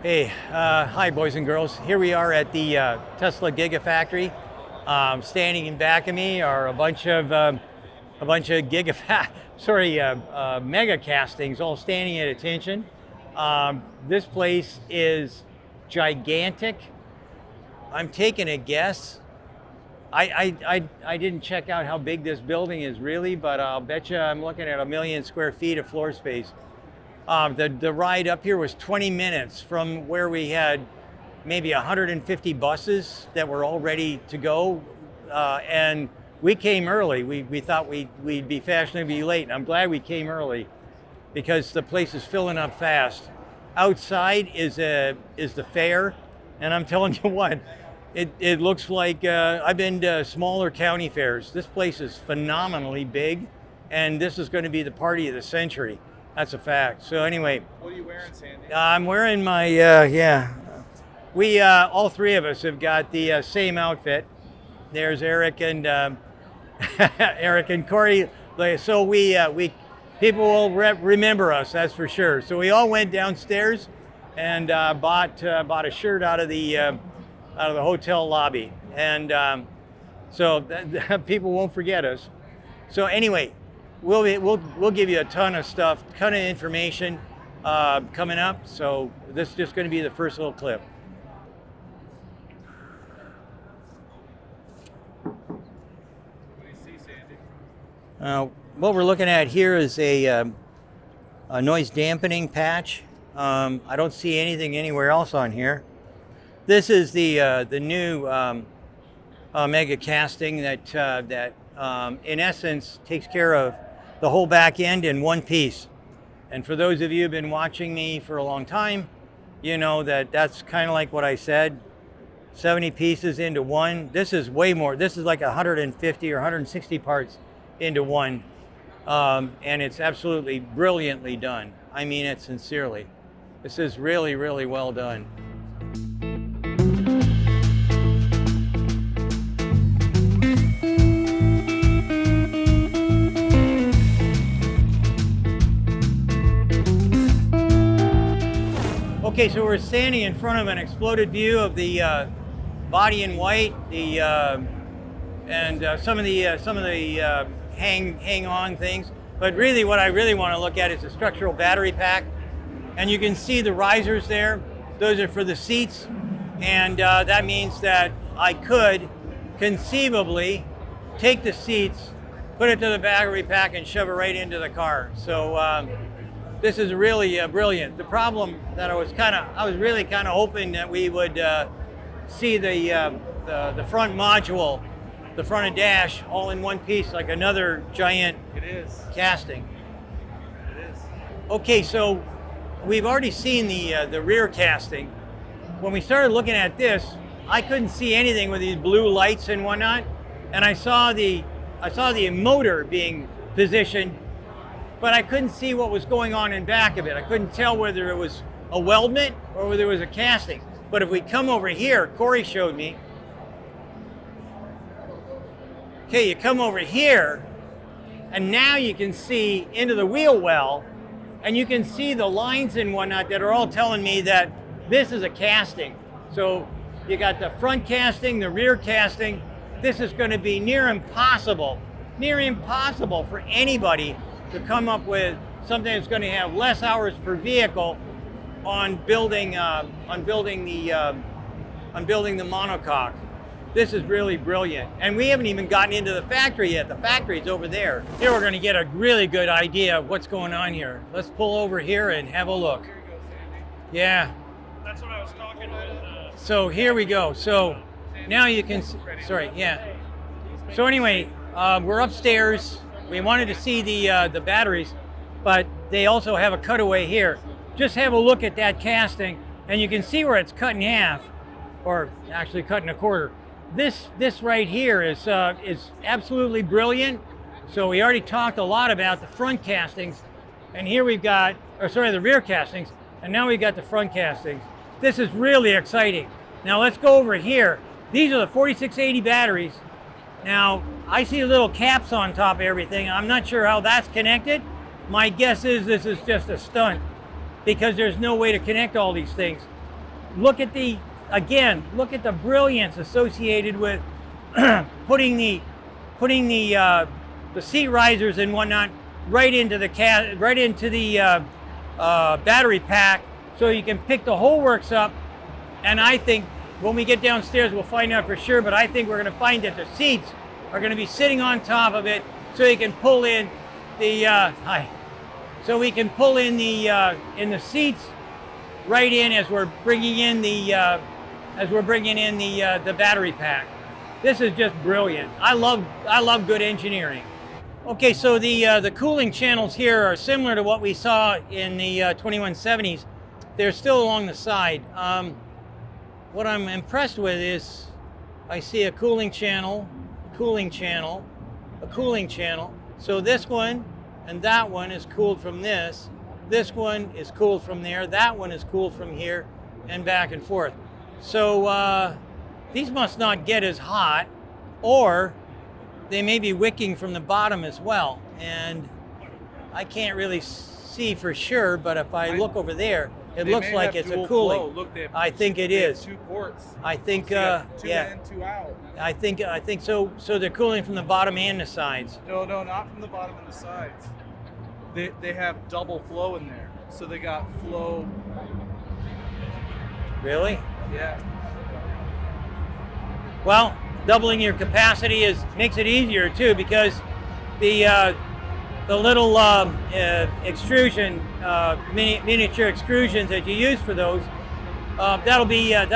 Hi boys and girls. Here we are at the Tesla Giga factory. Standing in back of me are a bunch of mega castings, all standing at attention. This place is gigantic. I'm taking a guess. I didn't check out how big this building is really, but I'll bet you I'm looking at 1 million square feet of floor space. The ride up here was 20 minutes from where we had maybe 150 buses that were all ready to go. And we came early. We thought we'd be fashionably late. And I'm glad we came early because the place is filling up fast. Outside is the fair. And I'm telling you what, it looks like I've been to smaller county fairs. This place is phenomenally big. And this is going to be the party of the century. That's a fact. So anyway. What are you wearing, Sandy? I'm wearing my, We, all three of us have got the same outfit. There's Eric and Eric and Corey. So we people will remember us, that's for sure. So we all went downstairs and bought a shirt out of the hotel lobby. And so people won't forget us. So anyway, We'll give you a ton of stuff, ton of information coming up. So this is just going to be the first little clip. What do you see, Sandy? What we're looking at here is a noise dampening patch. I don't see anything anywhere else on here. This is the new mega casting that in essence takes care of the whole back end in one piece. And for those of you who've been watching me for a long time, you know that's kind of like what I said, 70 pieces into one. This is way more. This is like 150 or 160 parts into one. And it's absolutely brilliantly done. I mean it sincerely. This is really, really well done. Okay, so we're standing in front of an exploded view of the body in white, and some of the hang-on things. But really, what I really want to look at is the structural battery pack, and you can see the risers there. Those are for the seats, and that means that I could conceivably take the seats, put it to the battery pack, and shove it right into the car. So. This is really brilliant. The problem that I was really kind of hoping that we would see the front module, the front and dash, all in one piece, like another giant casting. It is. Okay, so we've already seen the rear casting. When we started looking at this, I couldn't see anything with these blue lights and whatnot, and I saw the motor being positioned, but I couldn't see what was going on in back of it. I couldn't tell whether it was a weldment or whether it was a casting. But if we come over here, Corey showed me. Okay, you come over here, and now you can see into the wheel well, and you can see the lines and whatnot that are all telling me that this is a casting. So you got the front casting, the rear casting. This is going to be near impossible for anybody to come up with something that's going to have less hours per vehicle on building the monocoque. This is really brilliant, and we haven't even gotten into the factory yet. The factory's over there. Here we're going to get a really good idea of what's going on here. Let's pull over here and have a look. Here you go, Sandy. Yeah. That's what I was talking about. So here we go. So now you can. Sorry. Yeah. So anyway, we're upstairs. We wanted to see the batteries, but they also have a cutaway here. Just have a look at that casting, and you can see where it's cut in half, or actually cut in a quarter. This right here is absolutely brilliant. So we already talked a lot about the front castings, and here we've got, the rear castings, and now we've got the front castings. This is really exciting. Now let's go over here. These are the 4680 batteries. Now, I see little caps on top of everything. I'm not sure how that's connected. My guess is this is just a stunt because there's no way to connect all these things. look at the brilliance associated with putting the seat risers and whatnot right into the battery pack, so you can pick the whole works up. And I think when we get downstairs, we'll find out for sure, but I think we're going to find that the seats are going to be sitting on top of it, so you can pull in the seats right in as we're bringing in the battery pack. This is just brilliant. I love good engineering. Okay, so the cooling channels here are similar to what we saw in the 2170s. They're still along the side. What I'm impressed with is I see a cooling channel, a cooling channel, a cooling channel. So this one and that one is cooled from this. This one is cooled from there. That one is cooled from here, and back and forth. So these must not get as hot, or they may be wicking from the bottom as well. And I can't really see for sure, but if I look over there, it looks like it's a cooling. Look, I think it is. 2 ports. I think, two yeah. in, 2 out. I think so. So they're cooling from the bottom and the sides. No, not from the bottom and the sides. They have double flow in there, so they got flow. Really? Yeah. Well, doubling your capacity makes it easier too, because the little extrusion, miniature extrusions that you use for those, they'll be a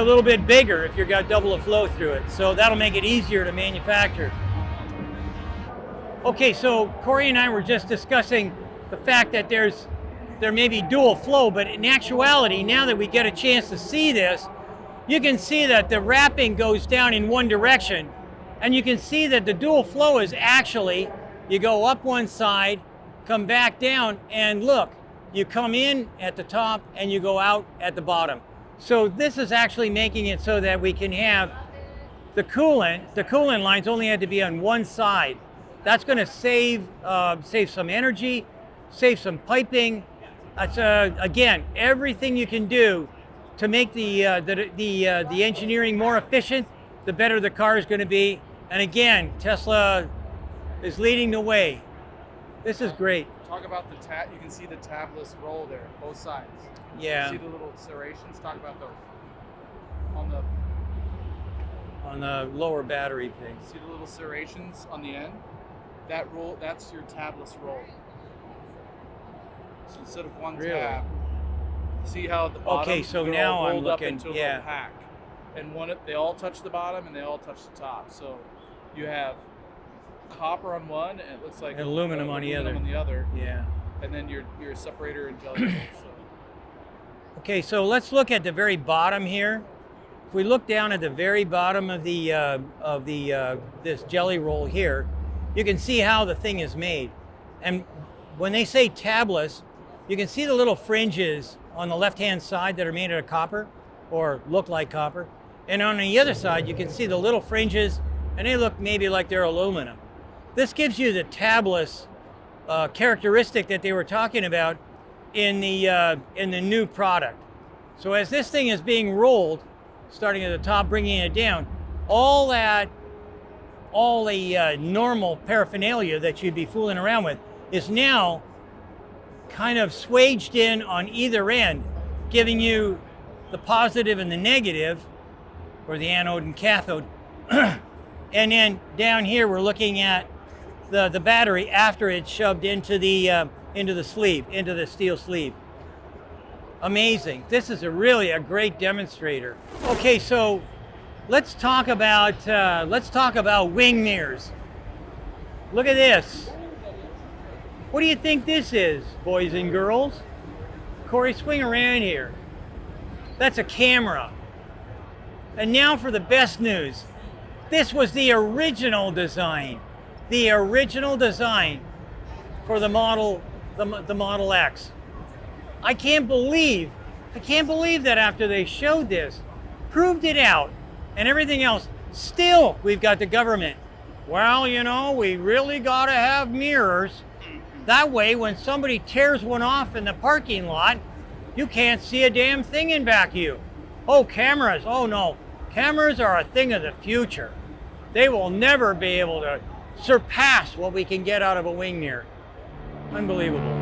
little bit bigger if you've got double the flow through it. So that'll make it easier to manufacture. Okay, so Corey and I were just discussing the fact that there may be dual flow, but in actuality, now that we get a chance to see this, you can see that the wrapping goes down in one direction, and you can see that the dual flow is actually, you go up one side, come back down, and look, you come in at the top and you go out at the bottom. So this is actually making it so that we can have the coolant lines only had to be on one side. That's going to save some energy, save some piping. That's again, everything you can do to make the engineering more efficient, the better the car is going to be. And again, Tesla is leading the way. This is great. Talk about the you can see the tabless roll there, both sides. Yeah. You see the little serrations? Talk about those. On the lower battery thing. See the little serrations on the end? That roll, that's your tabless roll. So instead of one tab, see how at the bottom, okay, so they're now all I'm rolled up looking, into a yeah. little pack. And they all touch the bottom and they all touch the top. So you have copper on one, and it looks like and aluminum on the other. Yeah. And then your separator and jelly roll. So. Okay, so let's look at the very bottom here. If we look down at the very bottom of this jelly roll here, you can see how the thing is made. And when they say tabless, you can see the little fringes on the left-hand side that are made out of copper, or look like copper. And on the other side, you can see the little fringes, and they look maybe like they're aluminum. This gives you the tabless characteristic that they were talking about in the new product. So as this thing is being rolled, starting at the top, bringing it down, all the normal paraphernalia that you'd be fooling around with is now kind of swaged in on either end, giving you the positive and the negative, or the anode and cathode. And then down here we're looking at the battery after it's shoved into the sleeve, into the steel sleeve. Amazing. This is really a great demonstrator. Okay, so let's talk about wing mirrors. Look at this. What do you think this is, boys and girls? Corey, swing around here. That's a camera. And now for the best news. This was the original design. The original design for the Model X. I can't believe that after they showed this, proved it out, and everything else, still we've got the government. Well, you know, we really got to have mirrors. That way, when somebody tears one off in the parking lot, you can't see a damn thing in back of you. Oh, cameras, oh no. Cameras are a thing of the future. They will never be able to surpass what we can get out of a wing mirror. Unbelievable.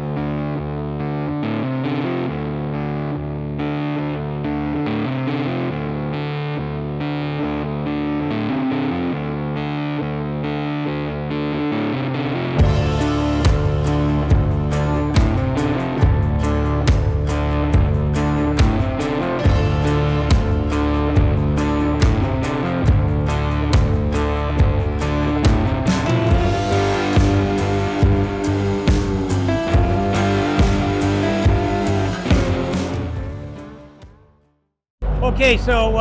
Okay, so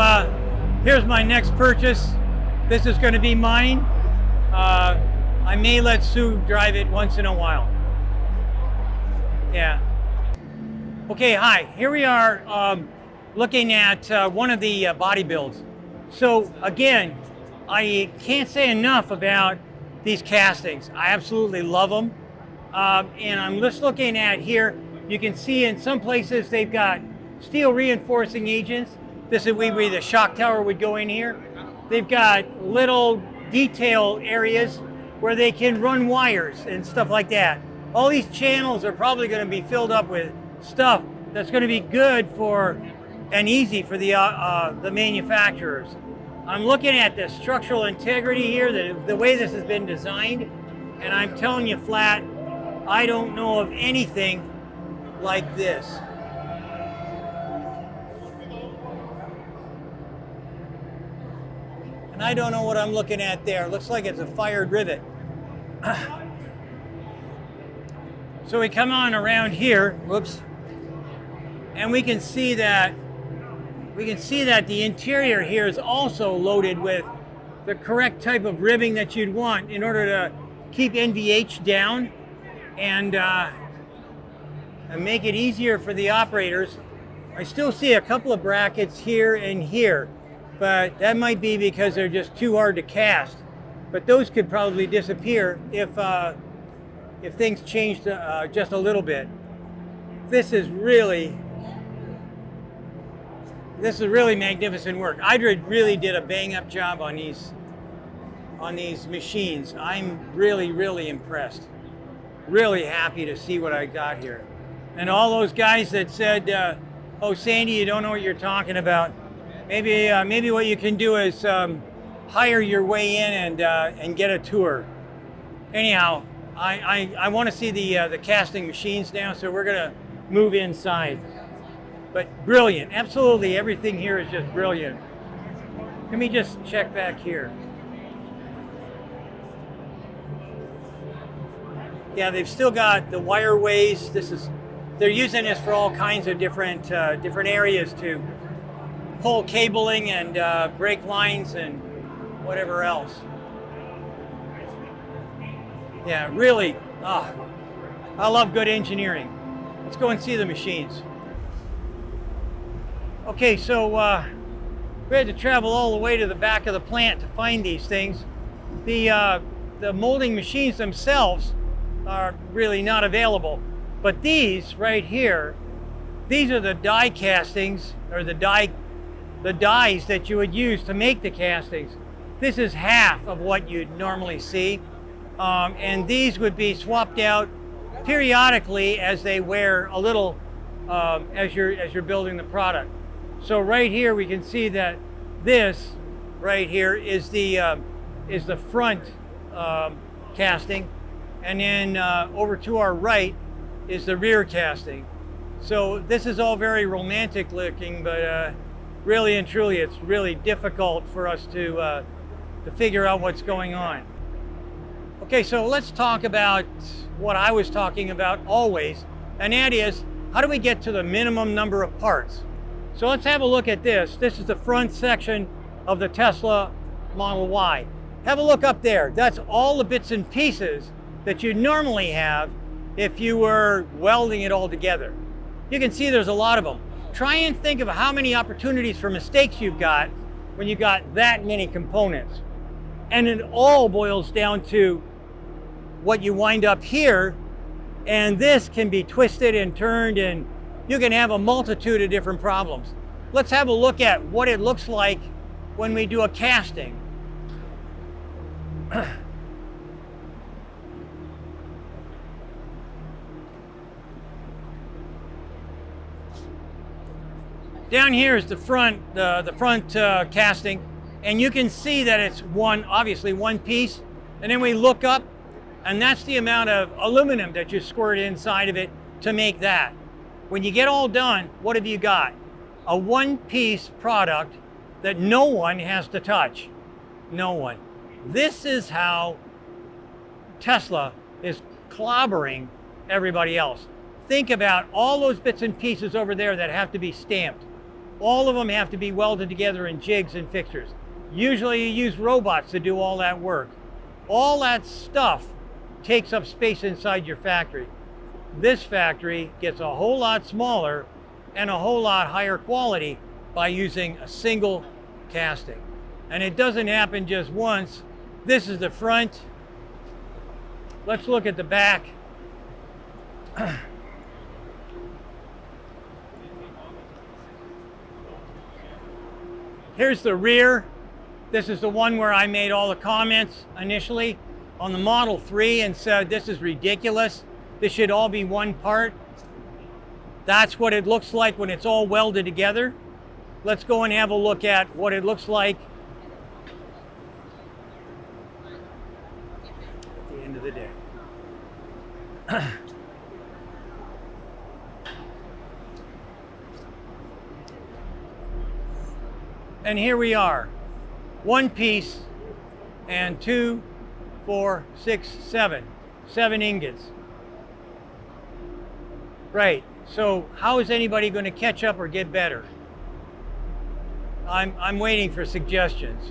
here's my next purchase. This is going to be mine. I may let Sue drive it once in a while. Yeah. Okay, hi. Here we are looking at one of the body builds. So again, I can't say enough about these castings. I absolutely love them. And I'm just looking at here, you can see in some places they've got steel reinforcing agents. This is where the shock tower would go in here. They've got little detail areas where they can run wires and stuff like that. All these channels are probably going to be filled up with stuff that's going to be good for and easy for the manufacturers. I'm looking at the structural integrity here, the way this has been designed, and I'm telling you flat, I don't know of anything like this. I don't know what I'm looking at there. Looks like it's a fired rivet. So we come on around here, whoops, and we can see that the interior here is also loaded with the correct type of ribbing that you'd want in order to keep NVH down and make it easier for the operators. I still see a couple of brackets here and here, but that might be because they're just too hard to cast. But those could probably disappear if things changed just a little bit. This is really magnificent work. Idrid really did a bang-up job on these machines. I'm really impressed. Really happy to see what I got here. And all those guys that said, "Oh, Sandy, you don't know what you're talking about." Maybe what you can do is hire your way in and get a tour. Anyhow, I want to see the casting machines now, so we're gonna move inside. But brilliant, absolutely everything here is just brilliant. Let me just check back here. Yeah, they've still got the wireways. They're using this for all kinds of different areas to pull cabling and brake lines and whatever else. Yeah, really, I love good engineering. Let's go and see the machines. Okay, so we had to travel all the way to the back of the plant to find these things. The molding machines themselves are really not available, but these right here, these are the die castings, or the dies that you would use to make the castings. This is half of what you'd normally see, and these would be swapped out periodically as they wear a little as you're building the product. So right here we can see that this right here is the front casting, and then over to our right is the rear casting. So this is all very romantic looking, but really and truly it's really difficult for us to figure out what's going on. Okay, so let's talk about what I was talking about always, and that is, how do we get to the minimum number of parts? So let's have a look at this. This is the front section of the Tesla Model Y. Have a look up there. That's all the bits and pieces that you normally have if you were welding it all together. You can see there's a lot of them. Try and think of how many opportunities for mistakes you've got when you got that many components. And it all boils down to what you wind up here, and this can be twisted and turned, and you can have a multitude of different problems. Let's have a look at what it looks like when we do a casting. Down here is the front casting, and you can see that it's obviously one piece, and then we look up, and that's the amount of aluminum that you squirt inside of it to make that. When you get all done, what have you got? A one-piece product that no one has to touch. No one. This is how Tesla is clobbering everybody else. Think about all those bits and pieces over there that have to be stamped. All of them have to be welded together in jigs and fixtures. Usually you use robots to do all that work. All that stuff takes up space inside your factory. This factory gets a whole lot smaller and a whole lot higher quality by using a single casting. And it doesn't happen just once. This is the front. Let's look at the back. Here's the rear. This is the one where I made all the comments initially on the Model 3 and said, this is ridiculous. This should all be one part. That's what it looks like when it's all welded together. Let's go and have a look at what it looks like at the end of the day. And here we are, one piece and 2, 4, 6, 7 ingots. Right, so how is anybody going to catch up or get better? I'm waiting for suggestions.